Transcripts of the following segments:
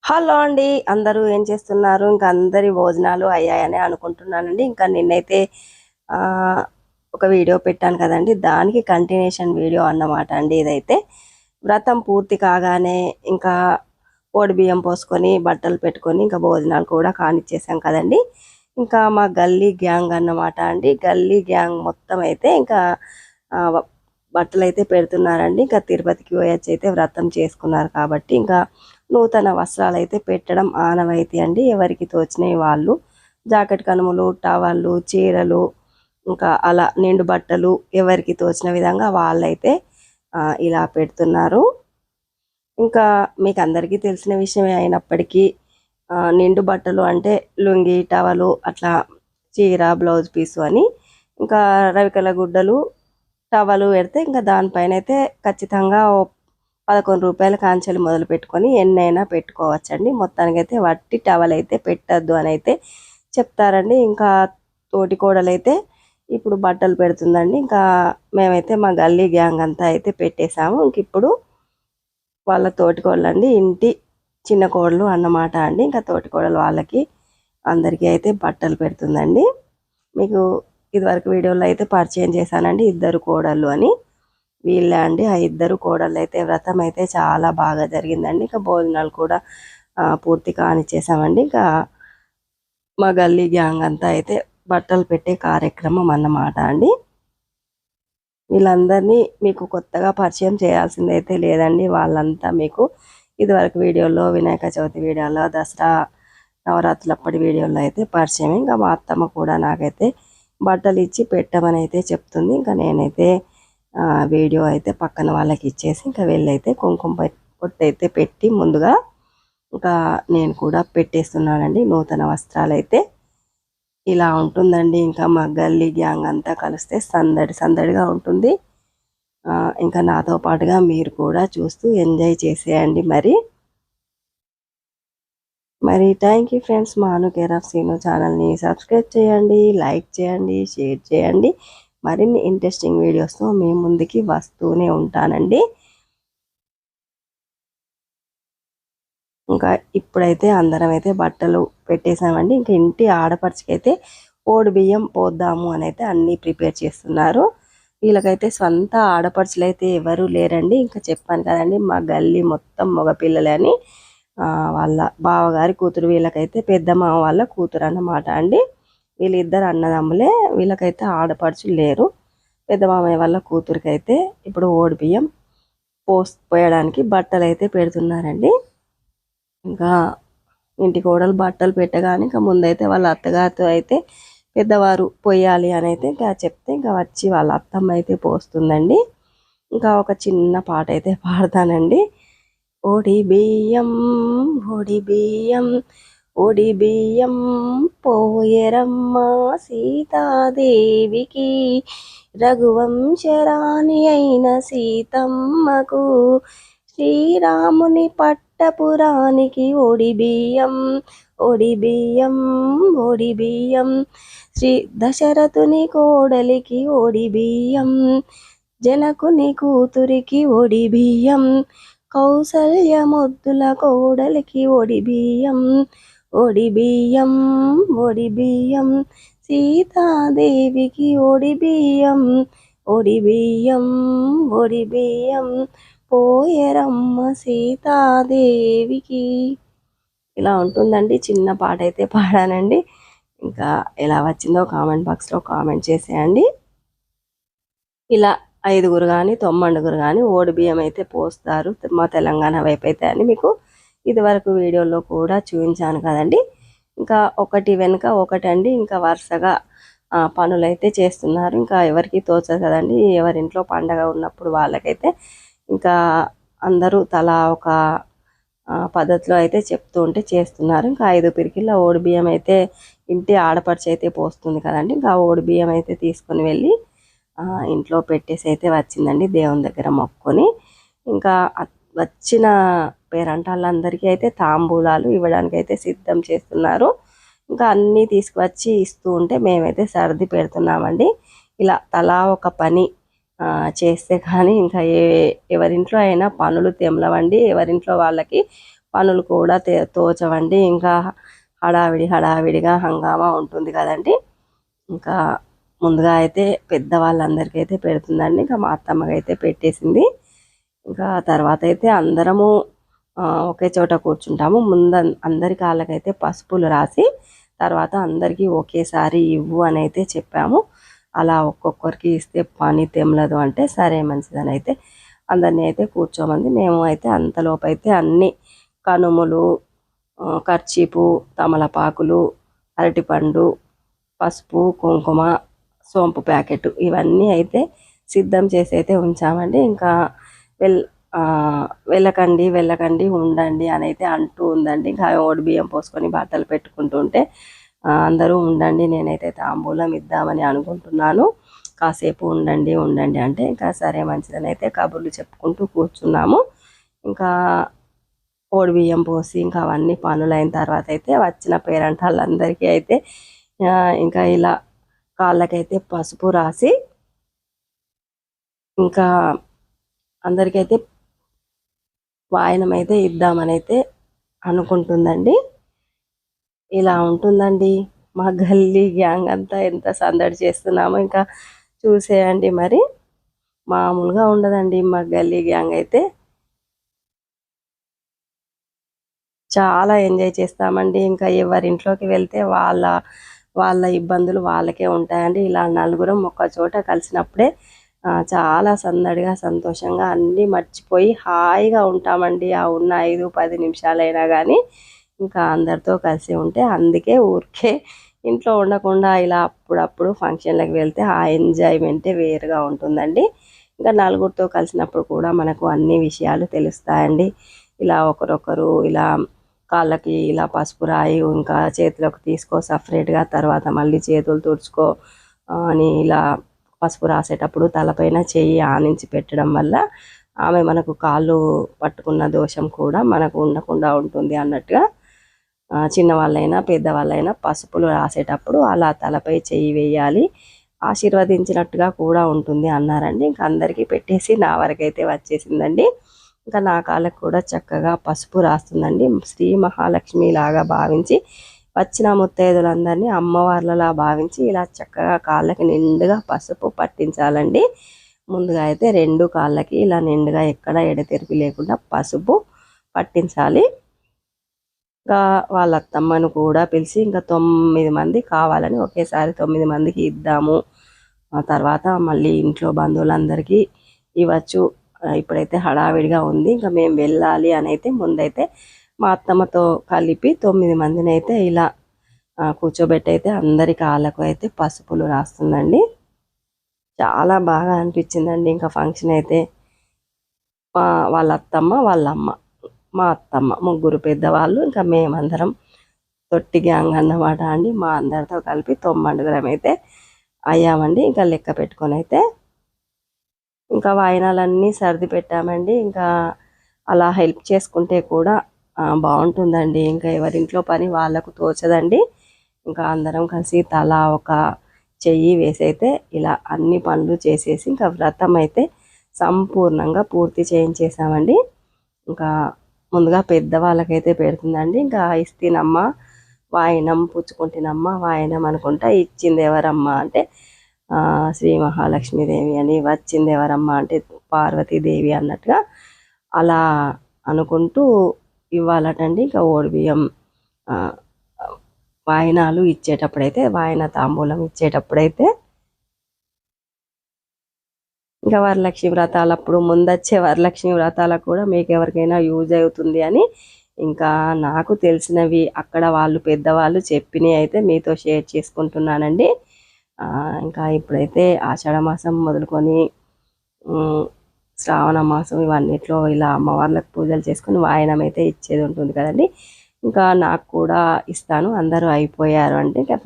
Hello అండి, అందరూ ఏం చేస్తున్నారు? ఇంకా అందరి భోజనాలు అయ్యాయని అనుకుంటున్నానండి. ఇంకా నిన్నైతే ఒక వీడియో పెట్టాను కదండి, దానికి కంటిన్యూషన్ వీడియో అన్నమాట అండి. ఇదైతే వ్రతం పూర్తి కాగానే ఇంకా ఓడి బియ్యం పోసుకొని బట్టలు పెట్టుకొని ఇంకా భోజనాలు కూడా కానిచ్చేసాం కదండి. ఇంకా మా గల్లీ గ్యాంగ్ అన్నమాట అండి. గల్లీ గ్యాంగ్ మొత్తం అయితే ఇంకా బట్టలు అయితే పెడుతున్నారండి. ఇంకా తిరుపతికి పోయొచ్చి అయితే వ్రతం చేసుకున్నారు కాబట్టి ఇంకా నూతన వస్త్రాలు అయితే పెట్టడం ఆనవాయితీ అండి. ఎవరికి తోచినవి వాళ్ళు జాకెట్ కనుమలు, టవళ్ళు, చీరలు, ఇంకా అలా నిండు బట్టలు ఎవరికి తోచిన విధంగా వాళ్ళైతే ఇలా పెడుతున్నారు. ఇంకా మీకు అందరికీ తెలిసిన విషయమే అయినప్పటికీ నిండు బట్టలు అంటే లుంగి, టవలు, అట్లా చీర, బ్లౌజ్ పీసు అని ఇంకా రవికల గుడ్డలు, టవలు పెడితే ఇంకా దానిపైన అయితే ఖచ్చితంగా 11 రూపాయల కాంచెలు మొదలు పెట్టుకొని ఎన్నైనా పెట్టుకోవచ్చండి. మొత్తానికైతే వట్టి టవల్ అయితే పెట్టద్దు అని అయితే చెప్తారండి. ఇంకా తోటి కోడలైతే ఇప్పుడు బట్టలు పెడుతుందండి. ఇంకా మేమైతే మా గల్లీ గ్యాంగ్ అంతా అయితే పెట్టేశాము. ఇంక ఇప్పుడు వాళ్ళ తోటి కోడలండి, ఇంటి చిన్న కోడలు అన్నమాట అండి. ఇంకా తోటి కోడలు వాళ్ళకి అందరికీ అయితే బట్టలు పెడుతుందండి. మీకు ఇదివరకు వీడియోలో అయితే పరిచయం చేశానండి, ఇద్దరు కోడళ్ళు అని. వీళ్ళే అండి ఆ ఇద్దరు కోడళ్ళు. అయితే వ్రతం అయితే చాలా బాగా జరిగిందండి. ఇంకా భోజనాలు కూడా పూర్తి కానిచ్చేసామండి. ఇంకా మా గల్లీ గ్యాంగ్ అంతా అయితే బట్టలు పెట్టే కార్యక్రమం అన్నమాట అండి. వీళ్ళందరినీ మీకు కొత్తగా పరిచయం చేయాల్సింది అయితే లేదండి. వాళ్ళంతా మీకు ఇదివరకు వీడియోలో, వినాయక చవితి వీడియోలో, దసరా నవరాత్రులప్పటి వీడియోలో అయితే పరిచయం. ఇంకా మా అత్తమ్మ కూడా నాకైతే బట్టలు ఇచ్చి పెట్టమని అయితే చెప్తుంది. ఇంకా నేనైతే వీడియో అయితే పక్కన వాళ్ళకి ఇచ్చేసి ఇంకా వెళ్ళైతే కుంకుమ పొట్టు అయితే పెట్టి ముందుగా ఇంకా నేను కూడా పెట్టేస్తున్నానండి. నూతన వస్త్రాలు అయితే ఇలా ఉంటుందండి. ఇంకా మా గల్లీ గ్యాంగ్ అంతా కలిస్తే సందడి సందడిగా ఉంటుంది. ఇంకా నాతో పాటుగా మీరు కూడా చూస్తూ ఎంజాయ్ చేసేయండి. మరి థ్యాంక్ యూ ఫ్రెండ్స్. మాను కేర్ ఆఫ్ సీను ఛానల్ని సబ్స్క్రైబ్ చేయండి, లైక్ చేయండి, షేర్ చేయండి. మరిన్ని ఇంట్రెస్టింగ్ వీడియోస్తో మీ ముందుకి వస్తూనే ఉంటానండి. ఇంకా ఇప్పుడైతే అందరం అయితే బట్టలు పెట్టేసామండి. ఇంకా ఇంటి ఆడపడుచుకైతే ఓడి బియ్యం పోద్దాము అని అయితే అన్నీ ప్రిపేర్ చేస్తున్నారు. వీళ్ళకైతే సొంత ఆడపడుచులు అయితే ఎవరు లేరండి. ఇంకా చెప్పాను కదండి, మా గల్లీ మొత్తం మగపిల్లలే అని. వాళ్ళ బావగారి కూతురు, వీళ్ళకైతే పెద్ద మామ వాళ్ళ కూతురు అన్నమాట అండి. వీళ్ళిద్దరు అన్నదమ్ములే. వీళ్ళకైతే ఆడపడుచులు లేరు. పెద్ద మామయ్య వాళ్ళ కూతురికి అయితే ఇప్పుడు ఓడి బియ్యం పోయడానికి బట్టలు అయితే పెడుతున్నారండి. ఇంకా ఇంటి కోడలు బట్టలు పెట్టగానే ఇంకా ముందైతే వాళ్ళ అత్తగారితో అయితే పెద్దవారు పోయాలి అని అయితే ఇంకా చెప్తే ఇంకా వచ్చి వాళ్ళ అత్తమ్మ అయితే పోస్తుందండి. ఇంకా ఒక చిన్న పాట అయితే పాడతానండి. ఓడి బియ్యం, ఓడి బియ్యం, ఓడి బియ్యం పోయరమ్మ సీతాదేవికి, రఘువంశరాణి అయిన సీతమ్మకు, శ్రీరాముని పట్టపురానికి ఓడి బియ్యం, ఓడి బియ్యం, ఓడి బియ్యం, శ్రీ దశరథుని కోడలికి ఓడి బియ్యం, జనకుని కూతురికి ఓడి బియ్యం, కౌసల్య ముద్దుల కోడలికి ఓడి బియ్యం, ఓడి బియ్యం, ఓడి బియ్యం, సీతాదేవికి ఓడి బియ్యం, ఓడి బియ్యం, ఓడి బియ్యం పోయరమ్మ సీతాదేవికి. ఇలా ఉంటుందండి. చిన్న పాట అయితే పాడానండి. ఇంకా ఎలా వచ్చిందో కామెంట్ బాక్స్లో కామెంట్ చేసేయండి. ఇలా 5గురు కానీ 9గురు కానీ ఓడి బియ్యం అయితే పోస్తారు మా తెలంగాణ వైపు అయితే అని మీకు ఇదివరకు వీడియోలో కూడా చూపించాను కదండి. ఇంకా ఒకటి వెనుక ఒకటి అండి. ఇంకా వరుసగా పనులు అయితే చేస్తున్నారు. ఇంకా ఎవరికి తోచదు కదండి, ఎవరింట్లో పండగ ఉన్నప్పుడు వాళ్ళకైతే ఇంకా అందరూ తలా ఒక పద్ధతిలో అయితే చెప్తూ ఉంటే చేస్తున్నారు. ఇంకా 5 పిరికిళ్ళ ఓడి బియ్యం అయితే ఇంటి ఆడపడిచి అయితే పోస్తుంది కదండి. ఇంకా ఓడి బియ్యం అయితే తీసుకొని వెళ్ళి ఇంట్లో పెట్టేసి అయితే వచ్చిందండి. దేవుని దగ్గర మొక్కుకొని ఇంకా వచ్చిన పేరంటాళ్ళందరికీ అయితే తాంబూలాలు ఇవ్వడానికి అయితే సిద్ధం చేస్తున్నారు. ఇంకా అన్నీ తీసుకువచ్చి ఇస్తూ ఉంటే మేమైతే సర్ది పెడుతున్నామండి. ఇలా తలా ఒక పని చేస్తే కానీ ఇంకా ఎవరింట్లో అయినా పనులు తెమలవండి. ఎవరింట్లో వాళ్ళకి పనులు కూడా తోచవండి. ఇంకా హడావిడిగా హంగామా ఉంటుంది కదండి. ఇంకా ముందుగా అయితే పెద్దవాళ్ళందరికీ అయితే పెడుతుందండి. ఇంకా మా అత్తమ్మకి అయితే పెట్టేసింది. ఇంకా తర్వాత అయితే అందరము ఒకే చోట కూర్చుంటాము. అందరి కాళ్ళకైతే పసుపులు రాసి తర్వాత అందరికీ ఒకేసారి ఇవ్వు అని అయితే చెప్పాము. అలా ఒక్కొక్కరికి ఇస్తే పని తెమలదు అంటే సరే మంచిదని అయితే అందరినీ అయితే కూర్చోమంది. మేము అయితే అంతలోపు అయితే అన్ని కనుములు, కర్చీపు, తమలపాకులు, అరటిపండు, పసుపు, కుంకుమ, సోంపు ప్యాకెట్ ఇవన్నీ అయితే సిద్ధం చేసి అయితే ఉంచామండి. ఇంకా వెళ్ళకండి ఉండండి అని అయితే అంటూ ఉందండి. ఇంకా ఓడి బియ్యం పోసుకొని బట్టలు పెట్టుకుంటుంటే అందరూ ఉండండి, నేనైతే తాంబూలం ఇద్దామని అనుకుంటున్నాను, కాసేపు ఉండండి అంటే ఇంకా సరే మంచిదని అయితే కబుర్లు చెప్పుకుంటూ కూర్చున్నాము. ఇంకా ఓడి బియ్యం పోసి ఇంకా అవన్నీ పనులైన తర్వాత అయితే వచ్చిన పేరెంటాళ్ళందరికీ అయితే ఇంకా ఇలా కాళ్ళకైతే పసుపు రాసి ఇంకా అందరికైతే వాయనం అయితే ఇద్దామని అయితే అనుకుంటుందండి. ఇలా ఉంటుందండి మా గల్లీ గ్యాంగ్ అంతా ఎంత సందడి చేస్తున్నామో ఇంకా చూసేయండి. మరి మామూలుగా ఉండదండి మా గల్లీ గ్యాంగ్ అయితే. చాలా ఎంజాయ్ చేస్తామండి. ఇంకా ఎవరింట్లోకి వెళ్తే వాళ్ళ ఇబ్బందులు వాళ్ళకే ఉంటాయండి. ఇలా నలుగురం ఒక చోట కలిసినప్పుడే చాలా సందడిగా సంతోషంగా అన్నీ మర్చిపోయి హాయిగా ఉంటామండి. ఆ ఉన్న 5-10 నిమిషాలైనా కానీ ఇంకా అందరితో కలిసి ఉంటే అందుకే ఊరికే ఇంట్లో ఉండకుండా ఇలా అప్పుడప్పుడు ఫంక్షన్లకు వెళ్తే ఆ ఎంజాయ్మెంటే వేరుగా ఉంటుందండి. ఇంకా నలుగురితో కలిసినప్పుడు కూడా మనకు అన్ని విషయాలు తెలుస్తాయండి. ఇలా ఒకరొకరు ఇలా కాళ్ళకి ఇలా పసుపు రాయి ఇంకా చేతిలోకి తీసుకో సపరేట్గా, తర్వాత మళ్ళీ చేతులు తుడుచుకో అని ఇలా పసుపు రాసేటప్పుడు తలపైన చెయ్యి ఆనించి పెట్టడం వల్ల ఆమె మనకు కాళ్ళు పట్టుకున్న దోషం కూడా మనకు ఉండకుండా ఉంటుంది అన్నట్టుగా చిన్నవాళ్ళైనా పెద్దవాళ్ళైనా పసుపులు రాసేటప్పుడు అలా తలపై చెయ్యి వేయాలి, ఆశీర్వదించినట్టుగా కూడా ఉంటుంది అన్నారండి. ఇంకా అందరికీ పెట్టేసి నా వరకైతే వచ్చేసిందండి. ఇంకా నా కాళ్ళకు కూడా చక్కగా పసుపు రాస్తుందండి. శ్రీ మహాలక్ష్మి లాగా భావించి వచ్చిన ముత్తైదులందరినీ అమ్మవార్లలా భావించి ఇలా చక్కగా కాళ్ళకి నిండుగా పసుపు పట్టించాలండి. ముందుగా అయితే 2 కాళ్ళకి ఇలా నిండుగా ఎక్కడ ఎడతెరిపి లేకుండా పసుపు పట్టించాలి. ఇంకా వాళ్ళ అత్తమ్మను కూడా పిలిచి ఇంకా 9 మంది కావాలని ఒకేసారి 9 మందికి ఇద్దాము, ఆ తర్వాత మళ్ళీ ఇంట్లో బంధువులందరికీ ఇవ్వచ్చు, ఇప్పుడైతే హడావిడిగా ఉంది ఇంకా మేము వెళ్ళాలి అని అయితే ముందైతే మా అత్తమ్మతో కలిపి 9 మందిని అయితే ఇలా కూర్చోబెట్టి అయితే అందరి కాళ్ళకు అయితే పసుపులు రాస్తుందండి. చాలా బాగా అనిపించిందండి. ఇంకా ఫంక్షన్ అయితే వాళ్ళ అత్తమ్మ, వాళ్ళ అమ్మ, మా అత్తమ్మ, ముగ్గురు పెద్దవాళ్ళు, ఇంకా మేమందరం తొట్టి గ్యాంగ్ అన్నమాట అండి. మా అందరితో కలిపి 9 అయితే అయ్యామండి. ఇంకా లెక్క పెట్టుకొని అయితే ఇంకా వాయినాలన్నీ సర్ది పెట్టామండి. ఇంకా అలా హెల్ప్ చేసుకుంటే కూడా బాగుంటుందండి. ఇంకా ఎవరింట్లో పని వాళ్ళకు తోచదండి. ఇంకా అందరం కలిసి తలా ఒక చెయ్యి వేసి అయితే ఇలా అన్ని పనులు చేసేసి ఇంకా వ్రతం అయితే సంపూర్ణంగా పూర్తి చేయించేసామండి. ఇంకా ముందుగా పెద్దవాళ్ళకైతే పెడుతుందండి. ఇంకా ఇస్తేనమ్మ వాయినం, పుచ్చుకుంటేనమ్మ వాయినం అనుకుంటా. ఇచ్చింది ఎవరమ్మా అంటే శ్రీ మహాలక్ష్మీదేవి అని, వచ్చింది ఎవరమ్మా అంటే పార్వతీదేవి అన్నట్టుగా అలా అనుకుంటూ ఇవ్వాలటండి. ఇంకా ఓడిబియ్యం వాయినాలు ఇచ్చేటప్పుడైతే, వాయిన తాంబూలం ఇచ్చేటప్పుడైతే ఇంకా వరలక్ష్మి వ్రతాలప్పుడు ముందొచ్చే వరలక్ష్మి వ్రతాలకు కూడా మీకు ఎవరికైనా యూజ్ అవుతుంది అని ఇంకా నాకు తెలిసినవి అక్కడ వాళ్ళు పెద్దవాళ్ళు చెప్పినవి అయితే మీతో షేర్ చేసుకుంటున్నానండి. ఇంకా ఇప్పుడైతే ఆషాఢ మాసం మొదలుకొని శ్రావణ మాసం ఇవన్నిట్లో ఇలా అమ్మవార్లకు పూజలు చేసుకొని వాయనం అయితే ఇచ్చేది ఉంటుంది కదండి. ఇంకా నాకు కూడా ఇస్తాను, అందరూ అయిపోయారు అంటే ఇంకా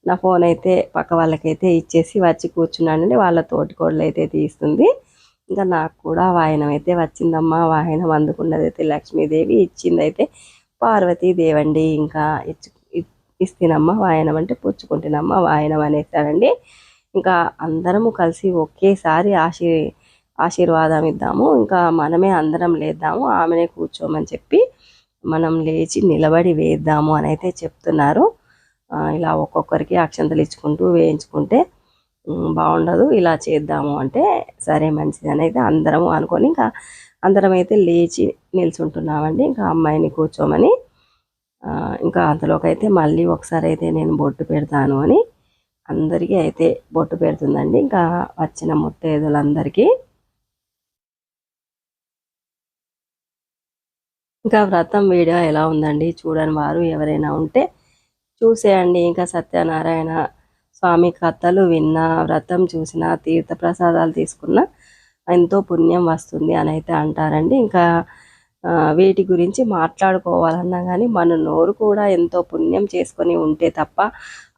నా ఫోన్ అయితే పక్క వాళ్ళకైతే ఇచ్చేసి వచ్చి కూర్చున్నానండి. వాళ్ళ తోటికోడలు అయితే తీస్తుంది. ఇంకా నాకు కూడా వాయనం అయితే వచ్చిందమ్మా. వాయనం అందుకున్నదైతే లక్ష్మీదేవి, ఇచ్చిందైతే పార్వతీదేవి అండి. ఇంకా ఇస్తేనమ్మా వాయనం అంటే పుచ్చుకుంటేనమ్మా వాయనం అనేసానండి. ఇంకా అందరము కలిసి ఒకేసారి ఆశీర్వాదం ఇద్దాము, ఇంకా మనమే అందరం లేద్దాము, ఆమెనే కూర్చోమని చెప్పి మనం లేచి నిలబడి వేద్దాము అని అయితే చెప్తున్నారు. ఇలా ఒక్కొక్కరికి అక్షంతలు ఇచ్చుకుంటూ వేయించుకుంటే బాగుండదు, ఇలా చేద్దాము అంటే సరే మంచిది అని అయితే అందరము అనుకొని ఇంకా అందరం అయితే లేచి నిల్చుంటున్నామండి. ఇంకా అమ్మాయిని కూర్చోమని. ఇంకా అంతలోకి అయితే మళ్ళీ ఒకసారి అయితే నేను బొట్టు పెడతాను అని అందరికీ అయితే బొట్టు పెడుతుందండి, ఇంకా వచ్చిన ముత్తైదులందరికీ. ఇంకా వ్రతం వీడియో ఎలా ఉందండి చూడని వారు ఎవరైనా ఉంటే చూసేయండి. ఇంకా సత్యనారాయణ స్వామి కథలు విన్నా, వ్రతం చూసినా, తీర్థ ప్రసాదాలు తీసుకున్నా ఎంతో పుణ్యం వస్తుంది అని అయితే అంటారండి. ఇంకా వీటి గురించి మాట్లాడుకోవాలన్నా కానీ మన నోరు కూడా ఎంతో పుణ్యం చేసుకొని ఉంటే తప్ప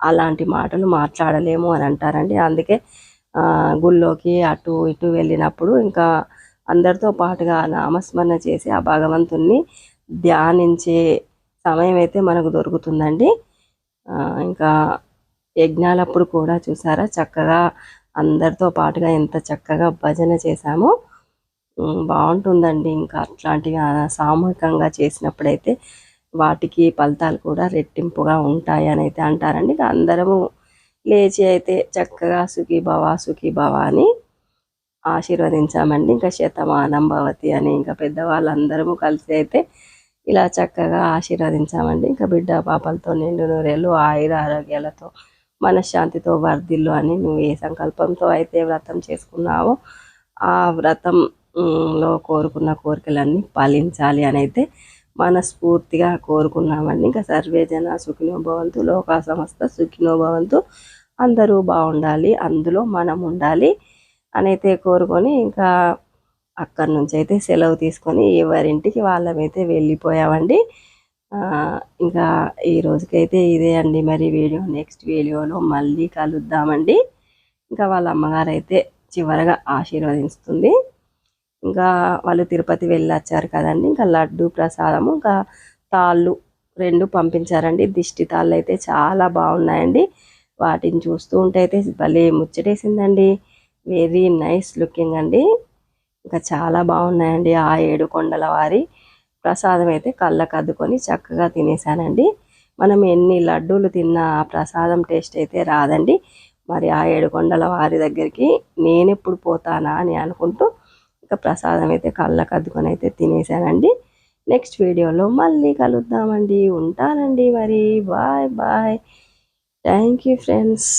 అలాంటి మాటలు మాట్లాడలేము అని అంటారండి. అందుకే గుళ్ళోకి అటు ఇటు వెళ్ళినప్పుడు ఇంకా అందరితో పాటుగా నామస్మరణ చేసి ఆ భగవంతుణ్ణి ధ్యానించే సమయం అయితే మనకు దొరుకుతుందండి. ఇంకా యజ్ఞాలప్పుడు కూడా చూసారా చక్కగా అందరితో పాటుగా ఎంత చక్కగా భజన చేశామో బాగుంటుందండి. ఇంకా అట్లాంటివి సామూహికంగా చేసినప్పుడైతే వాటికి ఫలితాలు కూడా రెట్టింపుగా ఉంటాయి అని అయితే అంటారండి. ఇక అందరము లేచి అయితే చక్కగా సుఖీభవ అని ఆశీర్వదించామండి. ఇంకా శతమానం భవతి అని ఇంకా పెద్దవాళ్ళందరము కలిసి అయితే ఇలా చక్కగా ఆశీర్వదించామండి. ఇంకా బిడ్డ పాపలతో నిండు నూరేళ్ళు ఆయుర ఆరోగ్యాలతో మనశ్శాంతితో వర్ధిల్లు అని నువ్వు ఏ సంకల్పంతో అయితే వ్రతం చేసుకున్నావో ఆ వ్రతంలో కోరుకున్న కోరికలన్నీ ఫలించాలి అని అయితే మనస్ఫూర్తిగా కోరుకున్నామండి. ఇంకా సర్వే జన సుఖినో భవంతు, లోకా సమస్త సుఖినో భవంతు, అందరూ బాగుండాలి, అందులో మనం ఉండాలి అని అయితే కోరుకొని ఇంకా అక్కడి నుంచి అయితే సెలవు తీసుకొని ఎవరింటికి వాళ్ళమైతే వెళ్ళిపోయామండి. ఇంకా ఈ రోజుకైతే ఇదే అండి మరి వీడియో. నెక్స్ట్ వీడియోలో మళ్ళీ కలుద్దామండి. ఇంకా వాళ్ళ అమ్మగారు అయితే చివరగా ఆశీర్వదిస్తుంది. ఇంకా వాళ్ళు తిరుపతి వెళ్ళొచ్చారు కదండి, ఇంకా లడ్డు ప్రసాదము ఇంకా తాళ్ళు 2 పంపించారండి. దిష్టి తాళ్ళు అయితే చాలా బాగున్నాయండి. వాటిని చూస్తూ ఉంటే అయితే భలే ముచ్చటేసిందండి. వెరీ నైస్ లుకింగ్ అండి. ఇంకా చాలా బాగున్నాయండి. ఆ 7 కొండల వారి ప్రసాదం అయితే కళ్ళకు అద్దుకొని చక్కగా తినేసానండి. మనం ఎన్ని లడ్డూలు తిన్నా ఆ ప్రసాదం టేస్ట్ అయితే రాదండి. మరి ఆ 7 కొండల వారి దగ్గరికి నేనెప్పుడు పోతానా అని అనుకుంటూ ఇంకా ప్రసాదం అయితే కళ్ళకు అద్దుకొని అయితే తినేసానండి. నెక్స్ట్ వీడియోలో మళ్ళీ కలుద్దామండి. ఉంటానండి మరి. Bye bye. Thank you friends.